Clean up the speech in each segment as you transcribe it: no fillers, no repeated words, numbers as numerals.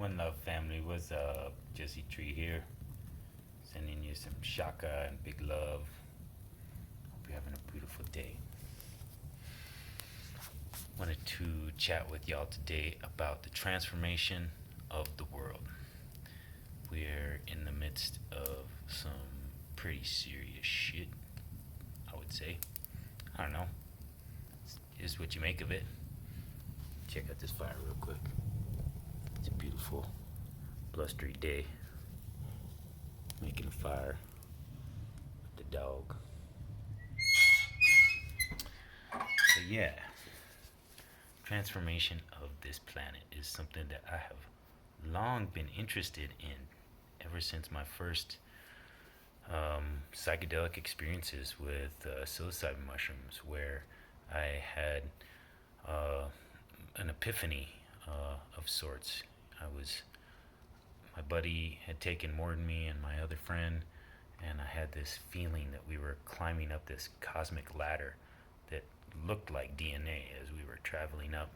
One Love family, what's up? Jesse Tree here, sending you some shaka and big love. Hope you're having a beautiful day. Wanted to chat with y'all today about the transformation of the world. We're in the midst of some pretty serious shit, I would say. I don't know. It's what you make of it. Check out this fire real quick. It's a beautiful, blustery day. Making a fire with the dog. So yeah, transformation of this planet is something that I have long been interested in ever since my first psychedelic experiences with psilocybin mushrooms, where I had an epiphany of sorts. My buddy had taken more than me and my other friend, and I had this feeling that we were climbing up this cosmic ladder that looked like DNA as we were traveling up.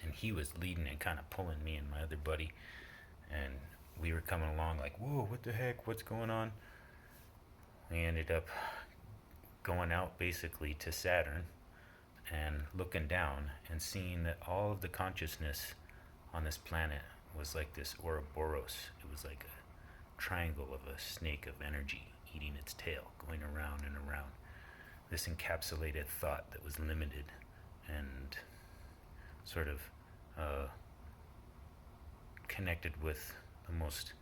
And he was leading and kind of pulling me and my other buddy, and we were coming along like, whoa, what the heck, what's going on? We ended up going out basically to Saturn and looking down and seeing that all of the consciousness on this planet was like this Ouroboros. It was like a triangle of a snake of energy eating its tail, going around and around. This encapsulated thought that was limited and sort of connected with the most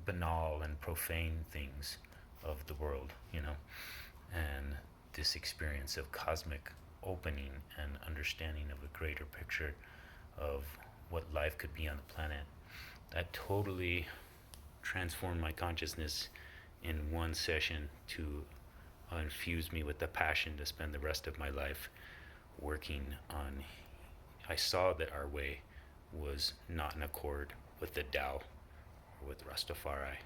banal and profane things of the world, and this experience of cosmic opening and understanding of a greater picture of what life could be on the planet. That totally transformed my consciousness in one session to infuse me with the passion to spend the rest of my life working on. I saw that our way was not in accord with the Tao or with Rastafari,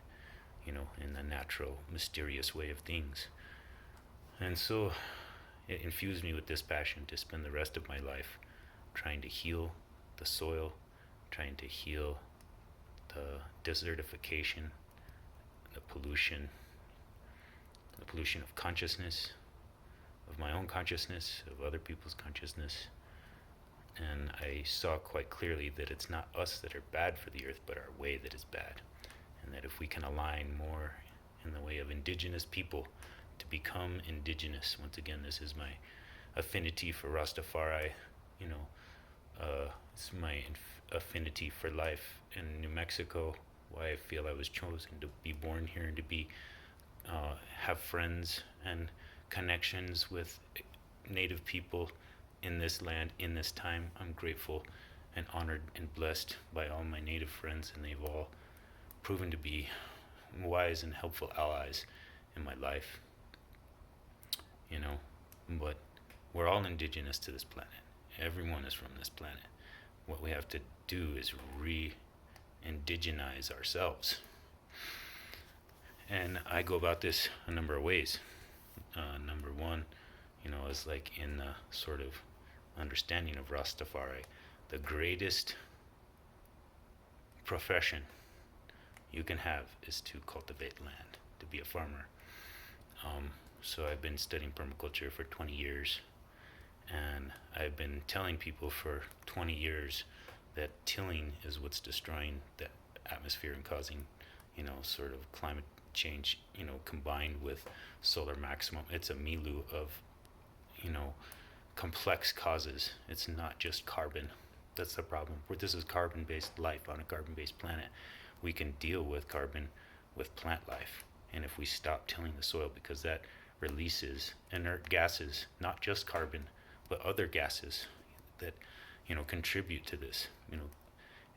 in the natural, mysterious way of things. And so it infused me with this passion to spend the rest of my life trying to heal the soil, trying to heal the desertification, the pollution of consciousness, of my own consciousness, of other people's consciousness. And I saw quite clearly that it's not us that are bad for the earth, but our way that is bad. And that if we can align more in the way of indigenous people to become indigenous, once again, this is my affinity for Rastafari, it's my affinity for life in New Mexico, why I feel I was chosen to be born here and to be have friends and connections with native people in this land, in this time. I'm grateful and honored and blessed by all my native friends, and they've all proven to be wise and helpful allies in my life. But we're all indigenous to this planet. Everyone is from this planet. What we have to do is re-indigenize ourselves. And I go about this a number of ways. Number one, is like in the sort of understanding of Rastafari, the greatest profession you can have is to cultivate land, to be a farmer. So I've been studying permaculture for 20 years, and I've been telling people for 20 years that tilling is what's destroying the atmosphere and causing, sort of climate change, combined with solar maximum. It's a milieu of, complex causes. It's not just carbon. That's the problem. This is carbon-based life on a carbon-based planet. We can deal with carbon with plant life. And if we stop tilling the soil, because that releases inert gases, not just carbon, but other gases that, contribute to this,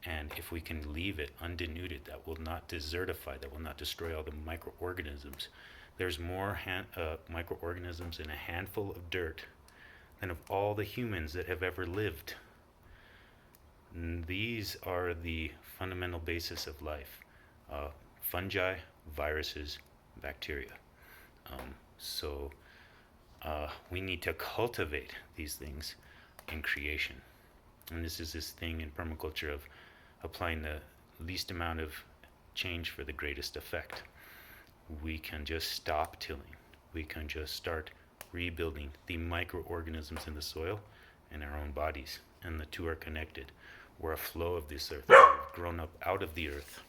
and if we can leave it undenuded, that will not desertify, that will not destroy all the microorganisms. There's more microorganisms in a handful of dirt than of all the humans that have ever lived. These are the fundamental basis of life. Fungi, viruses, bacteria. So we need to cultivate these things in creation. And this is this thing in permaculture of applying the least amount of change for the greatest effect. We can just stop tilling. We can just start rebuilding the microorganisms in the soil and our own bodies. And the two are connected. We're a flow of this earth. We've grown up out of the earth.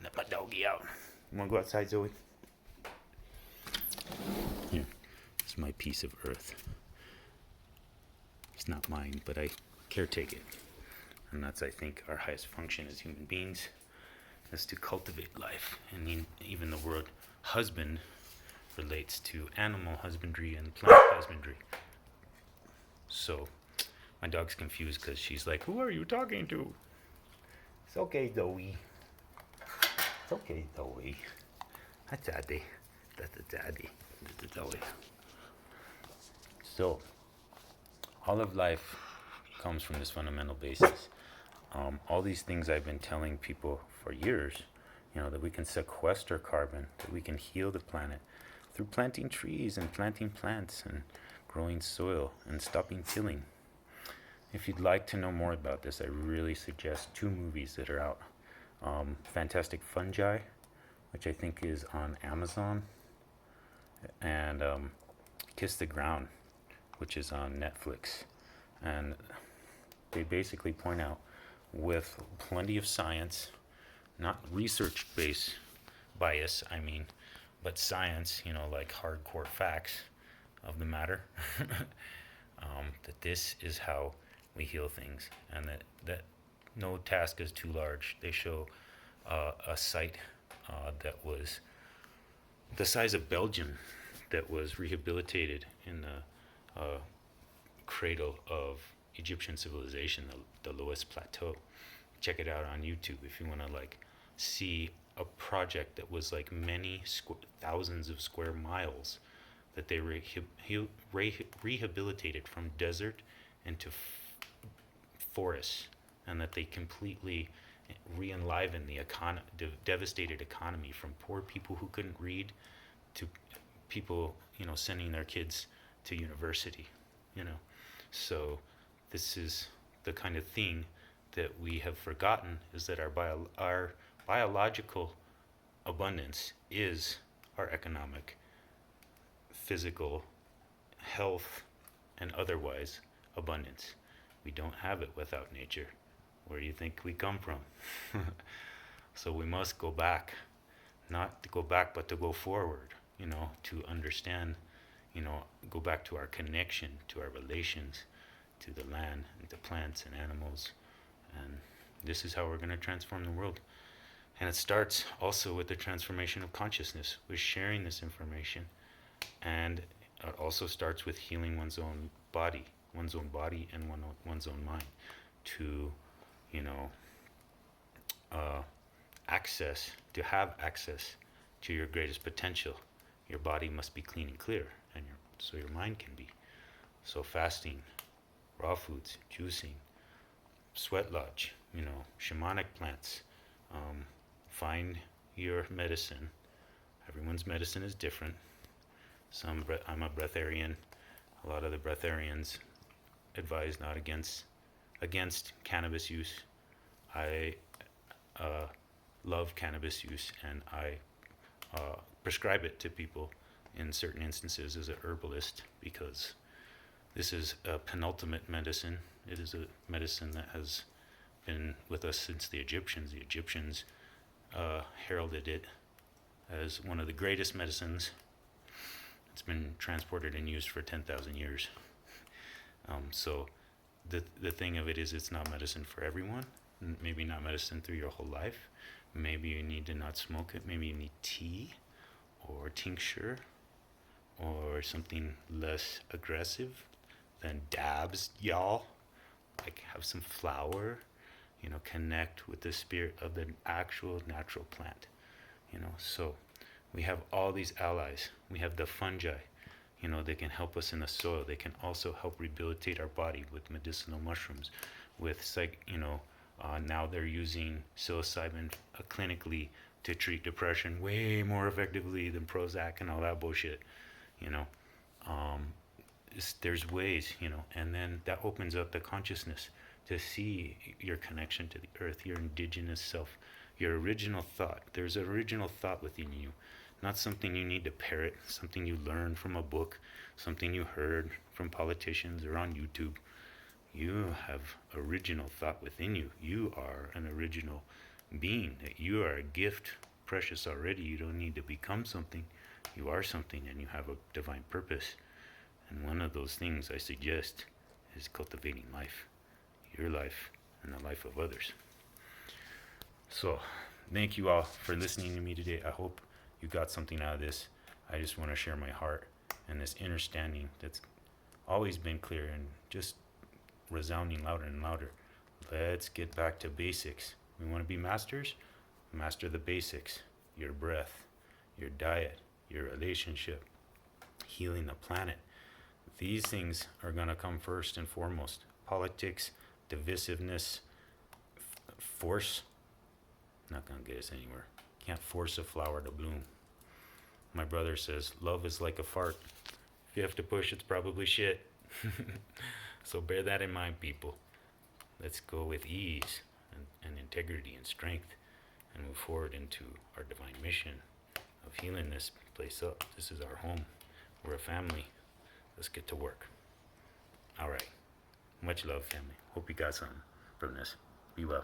Let my doggy out. You want to go outside, Zoe? Here. It's my piece of earth. It's not mine, but I caretake it. And that's, I think, our highest function as human beings, is to cultivate life. And even the word husband relates to animal husbandry and plant husbandry. So my dog's confused because she's like, who are you talking to? It's okay, Zoe. It's okay, Zoe. That's Daddy. That's the Daddy. That's the Zoe. So all of life comes from this fundamental basis. All these things I've been telling people for years, that we can sequester carbon, that we can heal the planet through planting trees and planting plants and growing soil and stopping tilling. If you'd like to know more about this, I really suggest 2 movies that are out. Fantastic Fungi, which I think is on Amazon, and Kiss the Ground, which is on Netflix. And they basically point out, with plenty of science, not research-based bias, but science, like hardcore facts of the matter, that this is how we heal things, and that no task is too large. They show a site that was the size of Belgium, that was rehabilitated in the cradle of Egyptian civilization, the Loess Plateau. Check it out on YouTube if you want to see a project that was many thousands of square miles that they rehabilitated from desert into forests, and that they completely re-enlivened the devastated economy, from poor people who couldn't read to people sending their kids to university. So this is the kind of thing that we have forgotten, is that our biological abundance is our economic, physical, health, and otherwise abundance. We don't have it without nature. Where do you think we come from? So we must go back, not to go back, but to go forward, to understand, go back to our connection, to our relations, to the land, and to plants and animals. And this is how we're going to transform the world. And it starts also with the transformation of consciousness, with sharing this information. And it also starts with healing one's own body and one's own mind, to have access to your greatest potential. Your body must be clean and clear, and so your mind can be. So fasting, raw foods, juicing, sweat lodge, shamanic plants. Find your medicine. Everyone's medicine is different. I'm a breatharian. A lot of the breatharians advise not against cannabis use. I love cannabis use, and I prescribe it to people in certain instances as a herbalist, because this is a penultimate medicine. It is a medicine that has been with us since the Egyptians. The Egyptians heralded it as one of the greatest medicines. It's been transported and used for 10,000 years. So the thing of it is, it's not medicine for everyone. Maybe not medicine through your whole life. Maybe you need to not smoke it. Maybe you need tea or tincture or something less aggressive than dabs, y'all. Have some flour, connect with the spirit of the actual natural plant. So we have all these allies. We have the fungi, they can help us in the soil. They can also help rehabilitate our body with medicinal mushrooms, with now they're using psilocybin clinically to treat depression way more effectively than Prozac and all that bullshit. There's ways, and then that opens up the consciousness to see your connection to the earth, your indigenous self, your original thought. There's an original thought within you, not something you need to parrot, something you learned from a book, something you heard from politicians or on YouTube. You have original thought within you. You are an original being. You are a gift, precious already. You don't need to become something. You are something, and you have a divine purpose. And one of those things I suggest is cultivating life, your life, and the life of others. So, thank you all for listening to me today. I hope you got something out of this. I just want to share my heart and this understanding that's always been clear and just resounding louder and louder. Let's get back to basics. We want to be masters? Master the basics. Your breath, your diet, your relationship, healing the planet. These things are going to come first and foremost. Politics, divisiveness, force, not going to get us anywhere. Can't force a flower to bloom. My brother says, love is like a fart. If you have to push, it's probably shit. So bear that in mind, people. Let's go with ease and integrity and strength and move forward into our divine mission of healing this place up. This is our home. We're a family. Let's get to work. All right. Much love, family. Hope you got something from this. Be well.